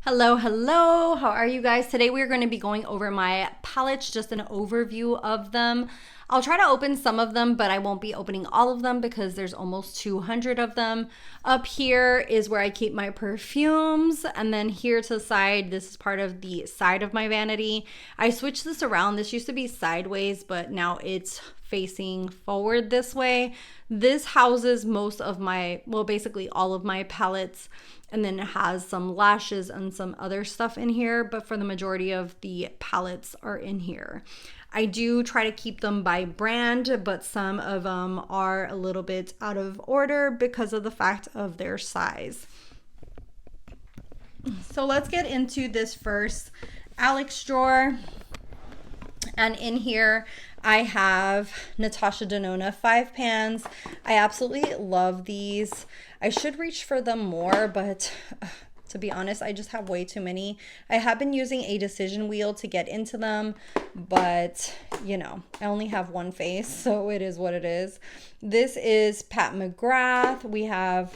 Hello, hello. How are you guys? Today we're going to be going over my palettes, just an overview of them. I'll try to open some of them, but I won't be opening all of them because there's almost 200 of them. Up here is where I keep my perfumes, and then here to the side, this is part of the side of my vanity. I switched this around. This used to be sideways, but now it's facing forward this way. This houses most of my, well, basically all of my palettes, and then it has some lashes and some other stuff in here, but for the majority of the palettes are in here. I do try to keep them by brand, but some of them are a little bit out of order because of the fact of their size. So let's get into this first Alex drawer. And in here, I have Natasha Denona 5 pans. I absolutely love these. I should reach for them more, but to be honest, I just have way too many. I have been using a decision wheel to get into them, but you know, I only have one face, so it is what it is. This is Pat McGrath. We have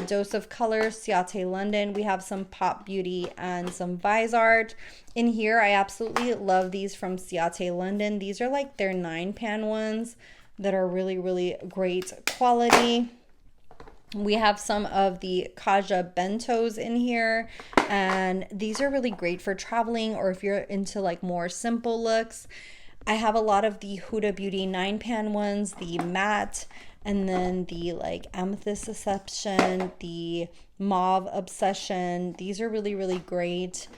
Dose of Color, Ciate London. We have some Pop Beauty and some Vise Art. In here, I absolutely love these from Ciate London. These are like their 9-pan ones that are really, really great quality. We have some of the Kaja Bentos in here, and these are really great for traveling or if you're into like more simple looks. I have a lot of the Huda Beauty 9-pan ones, the matte, and then the like Amethyst Obsession, the Mauve Obsession. These are really, really great.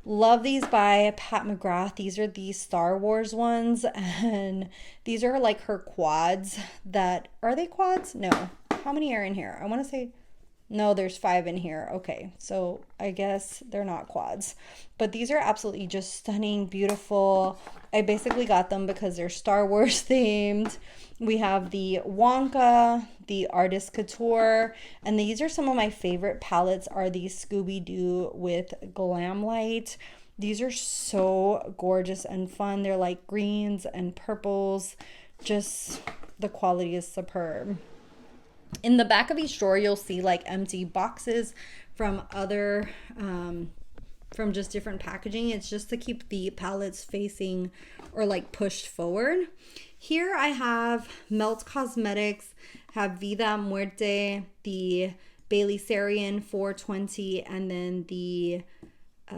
Love these by Pat McGrath. These are the Star Wars ones, and these are like her quads that, are they quads? No. How many are in here? I want to say, no, there's 5 in here. Okay, so I guess they're not quads. But these are absolutely just stunning, beautiful. I basically got them because they're Star Wars themed. We have the Wonka, the Artist Couture, and these are some of my favorite palettes are these Scooby-Doo with Glam Light. These are so gorgeous and fun. They're like greens and purples. Just the quality is superb. In the back of each drawer, you'll see like empty boxes from other, from just different packaging. It's just to keep the palettes facing or like pushed forward. Here I have Melt Cosmetics, have Vida Muerte, the Bailey Sarian 420, and then the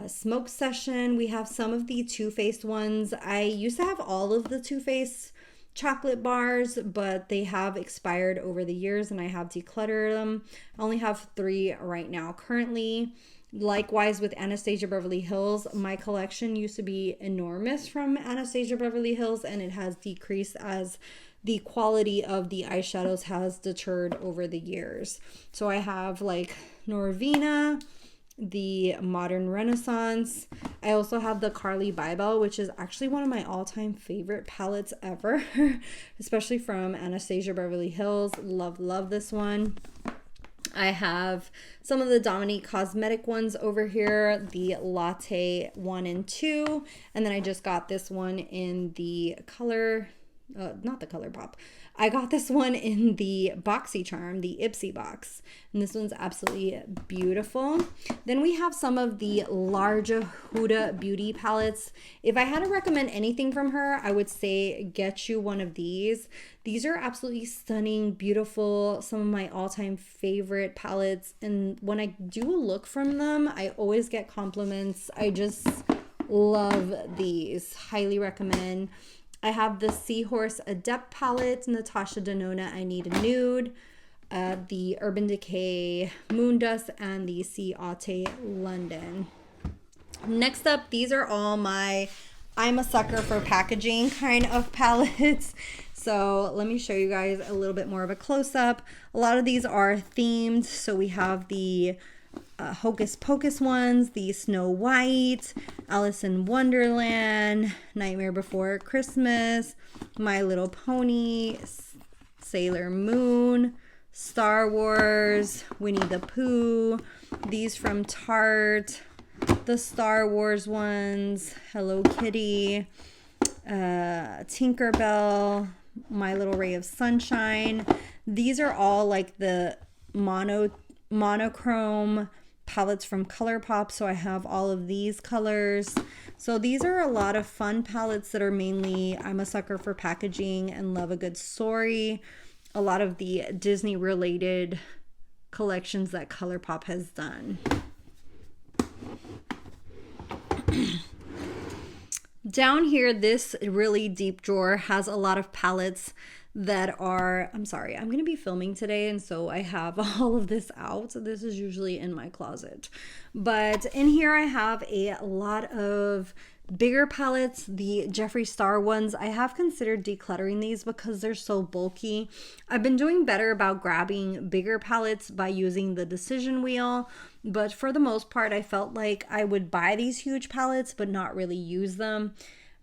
Smoke Session. We have some of the Too Faced ones. I used to have all of the Too Faced chocolate bars, but they have expired over the years and I have decluttered them. I only have 3 right now currently. Likewise with Anastasia Beverly Hills, my collection used to be enormous from Anastasia Beverly Hills, and it has decreased as the quality of the eyeshadows has deterred over the years. So I have like Norvina, the Modern Renaissance. I also have the Carly Bybel, which is actually one of my all-time favorite palettes ever, especially from Anastasia Beverly Hills. Love this one. I have some of the Dominique Cosmetic ones over here, the Latte 1 and 2, and then I just got this one in the color, not the Color Pop. I got this one in the BoxyCharm, the Ipsy box, and this one's absolutely beautiful. Then we have some of the larger Huda Beauty palettes. If I had to recommend anything from her, I would say get you one of these. These are absolutely stunning, beautiful, some of my all-time favorite palettes, and when I do a look from them, I always get compliments. I just love these. Highly recommend. I have the Seahorse Adept palette, Natasha Denona I Need a Nude, the Urban Decay Moondust, and the Ciate London. Next up, these are all my I'm a sucker for packaging kind of palettes. So let me show you guys a little bit more of a close-up. A lot of these are themed. So we have the Hocus Pocus ones, the Snow White, Alice in Wonderland, Nightmare Before Christmas, My Little Pony, Sailor Moon, Star Wars, Winnie the Pooh, these from Tarte, the Star Wars ones, Hello Kitty, Tinkerbell, My Little Ray of Sunshine. These are all like the monochrome palettes from ColourPop, so I have all of these colors. So these are a lot of fun palettes that are mainly, I'm a sucker for packaging and love a good story. A lot of the Disney related collections that ColourPop has done. Down here, this really deep drawer has a lot of palettes that are, I'm sorry, I'm going to be filming today, and so I have all of this out. So this is usually in my closet. But in here I have a lot of bigger palettes, the Jeffree Star ones. I have considered decluttering these because they're so bulky. I've been doing better about grabbing bigger palettes by using the decision wheel, but for the most part I felt like I would buy these huge palettes but not really use them.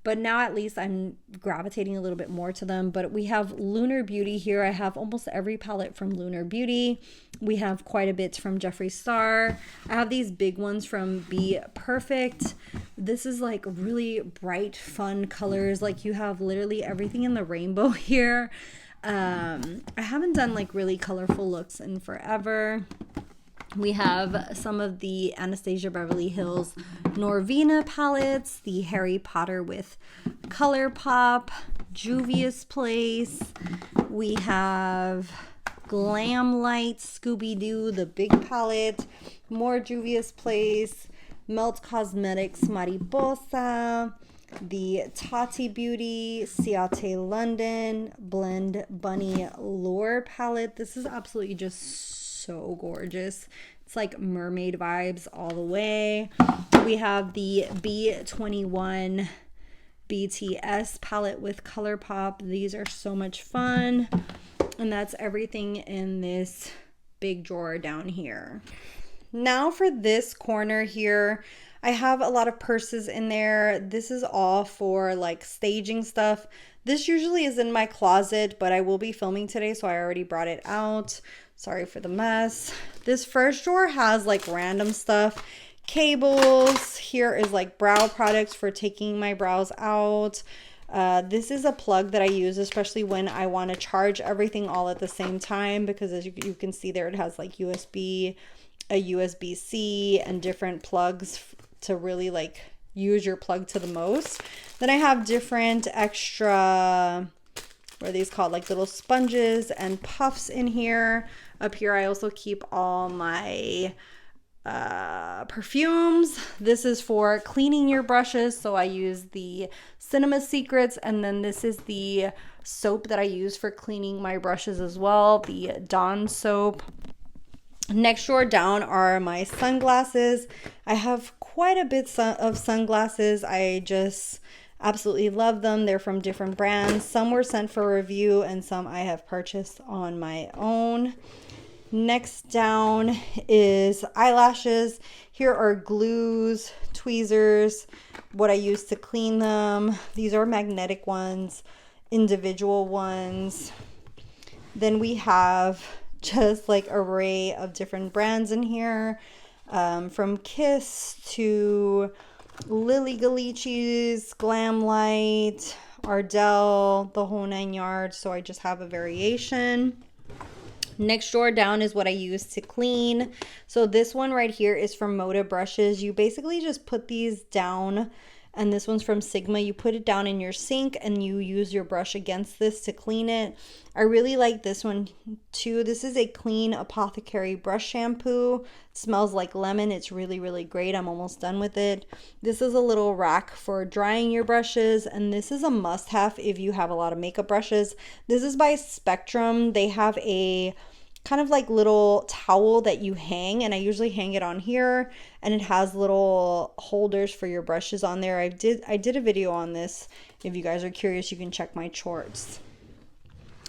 But now at least I'm gravitating a little bit more to them. But we have Lunar Beauty here. I have almost every palette from Lunar Beauty. We have quite a bit from Jeffree Star. I have these big ones from Be Perfect. This is like really bright, fun colors. Like you have literally everything in the rainbow here. I haven't done like really colorful looks in forever. We have some of the Anastasia Beverly Hills Norvina palettes, the Harry Potter with ColourPop, Juvia's Place. We have Glam Light, Scooby-Doo, the big palette, more Juvia's Place, Melt Cosmetics, Mariposa, the Tati Beauty, Ciate London, Blend Bunny Lure palette. This is absolutely just so gorgeous. It's like mermaid vibes all the way. We have the B21 BTS palette with ColourPop. These are so much fun. And that's everything in this big drawer down here. Now for this corner here, I have a lot of purses in there. This is all for like staging stuff. This usually is in my closet, but I will be filming today, so I already brought it out. Sorry for the mess. This first drawer has like random stuff. Cables. Here is like brow products for taking my brows out. This is a plug that I use, especially when I want to charge everything all at the same time, because as you can see there, it has like USB, a USB-C, and different plugs to really like use your plug to the most. Then I have different extra, what are these called, like little sponges and puffs in here. Up here I also keep all my perfumes. This is for cleaning your brushes, so I use the Cinema Secrets, and then this is the soap that I use for cleaning my brushes as well, the Dawn soap. Next drawer down are my sunglasses. I have quite a bit of sunglasses. I just absolutely love them. They're from different brands. Some were sent for review and some I have purchased on my own. Next down is eyelashes. Here are glues, tweezers, what I use to clean them. These are magnetic ones, individual ones. Then we have just like array of different brands in here, from Kiss to Lily Galichis, Glam Light, Ardell, the whole 9 yards. So I just have a variation. Next drawer down is what I use to clean. So this one right here is from Moda brushes. You basically just put these down, and this one's from Sigma. You put it down in your sink and you use your brush against this to clean it. I really like this one too. This is a clean apothecary brush shampoo. It smells like lemon. It's really, really great. I'm almost done with it. This is a little rack for drying your brushes, and this is a must-have if you have a lot of makeup brushes. This is by Spectrum. They have a kind of like little towel that you hang, and I usually hang it on here, and it has little holders for your brushes on there. I did a video on this. If you guys are curious, you can check my shorts.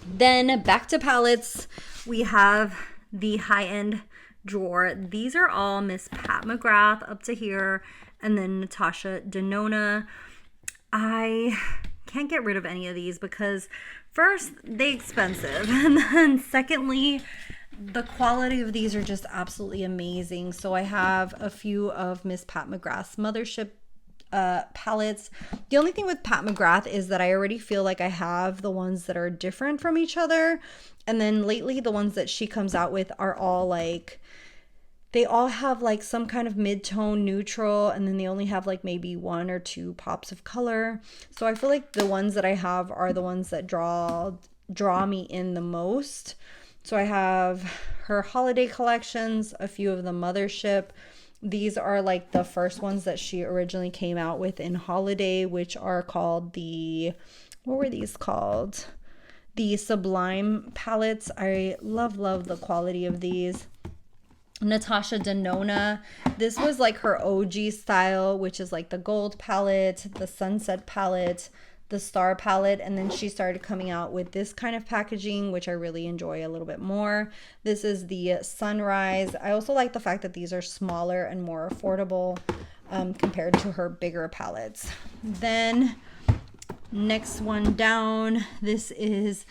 Then back to palettes, we have the high-end drawer. These are all Miss Pat McGrath up to here, and then Natasha Denona. I can't get rid of any of these because first, they're expensive, and then secondly, the quality of these are just absolutely amazing. So I have a few of Miss Pat McGrath's Mothership palettes. The only thing with Pat McGrath is that I already feel like I have the ones that are different from each other, and then lately the ones that she comes out with are all like they all have like some kind of mid-tone neutral, and then they only have like maybe 1 or 2 pops of color. So I feel like the ones that I have are the ones that draw me in the most. So I have her holiday collections, a few of the mothership. These are like the first ones that she originally came out with in holiday, which are called the, what were these called? The Sublime palettes. I love the quality of these. Natasha Denona, this was like her OG style, which is like the gold palette, the sunset palette, the star palette, and then she started coming out with this kind of packaging, which I really enjoy a little bit more. This is the sunrise. I also like the fact that these are smaller and more affordable compared to her bigger palettes. Then next one down, this is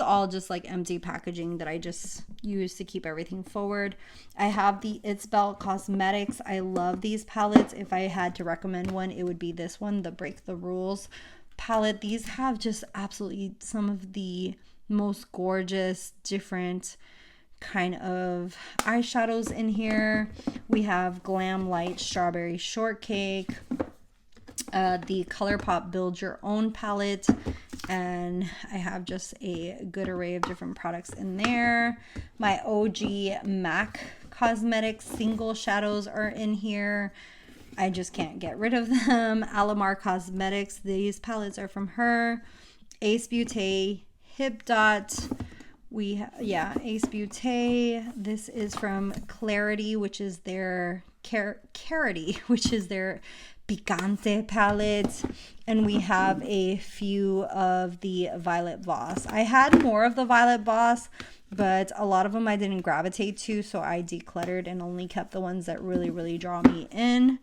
all just like empty packaging that I just use to keep everything forward. I have the It's Belle Cosmetics. I love these palettes. If I had to recommend one, it would be this one, the Break the Rules palette. These have just absolutely some of the most gorgeous different kind of eyeshadows in here. We have Glam Light Strawberry Shortcake, the ColourPop Build Your Own palette, and I have just a good array of different products in there. My OG MAC Cosmetics single shadows are in here. I just can't get rid of them. Alamar Cosmetics, these palettes are from her. Ace Beauté, Hip Dot. Ace Beauté. This is from Clarity, which is their Carity, which is their Picante palette. And we have a few of the Violet Voss. I had more of the Violet Voss, but a lot of them I didn't gravitate to, so I decluttered and only kept the ones that really draw me in.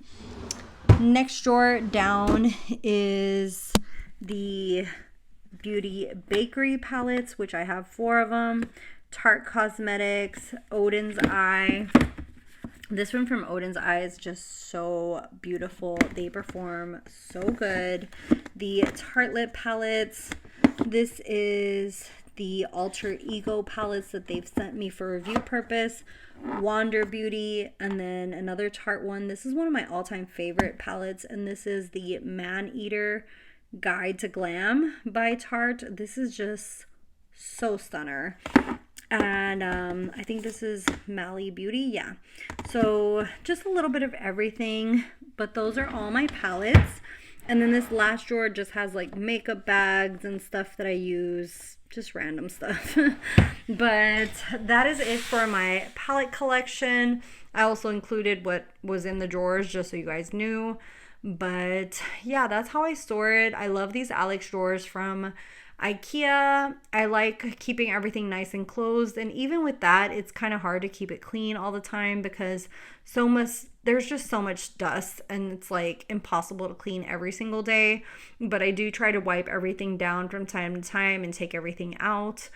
Next drawer down is the Beauty Bakery palettes, which I have 4 of them. Tarte Cosmetics, Odin's Eye. This one from Odin's Eye is just so beautiful. They perform so good. The Tartelette palettes. This is the Alter Ego palettes that they've sent me for review purpose. Wander Beauty, and then another Tarte one. This is one of my all-time favorite palettes, and this is the Man Eater Guide to Glam by Tarte. This is just so stunner. And I think this is Meli Beauty. Yeah. So just a little bit of everything, but those are all my palettes. And then this last drawer just has like makeup bags and stuff that I use, just random stuff. But that is it for my palette collection. I also included what was in the drawers just so you guys knew. But yeah, that's how I store it. I love these Alex drawers from IKEA. I like keeping everything nice and closed, and even with that, it's kind of hard to keep it clean all the time because there's just so much dust, and it's like impossible to clean every single day. But I do try to wipe everything down from time to time and take everything out.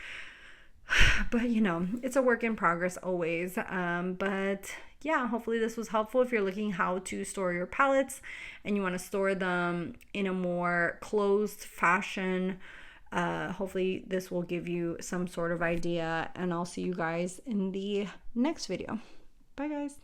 But you know, it's a work in progress always. But yeah, hopefully this was helpful if you're looking how to store your palettes and you want to store them in a more closed fashion. Hopefully this will give you some sort of idea, and I'll see you guys in the next video. Bye guys.